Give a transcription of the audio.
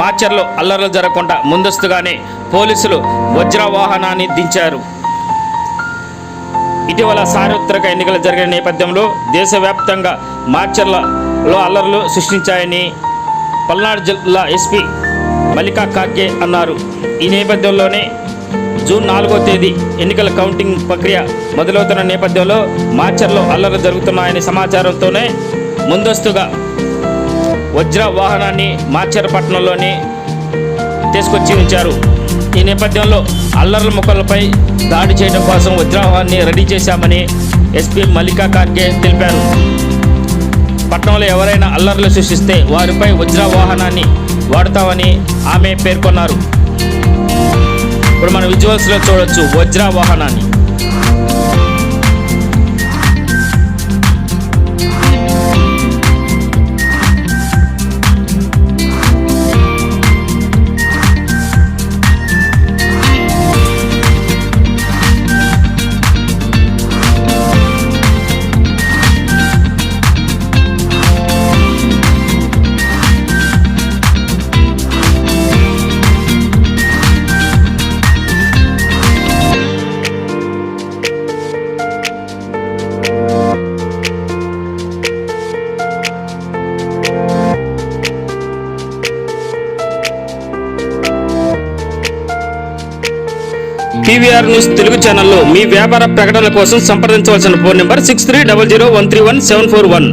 మాచర్లో అల్లర్లు జరగకుండా ముందస్తుగానే పోలీసులు వజ్ర వాహనాన్ని దించారు. ఇటీవల సార్వత్రిక ఎన్నికలు జరిగిన నేపథ్యంలో దేశవ్యాప్తంగా మాచర్లలో అల్లర్లు సృష్టించాయని పల్నాడు జిల్లా ఎస్పీ మల్లికా కార్గే అన్నారు. ఈ నేపథ్యంలోనే జూన్ 4వ తేదీ ఎన్నికల కౌంటింగ్ ప్రక్రియ మొదలవుతున్న నేపథ్యంలో మాచర్లో అల్లర్లు జరుగుతున్నాయనే సమాచారంతోనే ముందస్తుగా వజ్ర వాహనాన్ని మాచర్ పట్టణంలోని తీసుకొచ్చి ఉంచారు. ఈ నేపథ్యంలో అల్లర్ల ముక్కలపై దాడి చేయడం కోసం వజ్రవాహనాన్ని రెడీ చేశామని ఎస్పీ మల్లికా కార్గే తెలిపారు. పట్టణంలో ఎవరైనా అల్లర్లు సృష్టిస్తే వారిపై వజ్ర వాహనాన్ని వాడతామని ఆమె పేర్కొన్నారు. ఇప్పుడు మన విజువల్స్లో చూడొచ్చు వజ్ర వాహనాన్ని. పీవీఆర్ న్యూస్ తెలుగు ఛానల్లో మీ వ్యాపార ప్రకటనల కోసం సంప్రదించవలసిన ఫోన్ నెంబర్ 6300131741.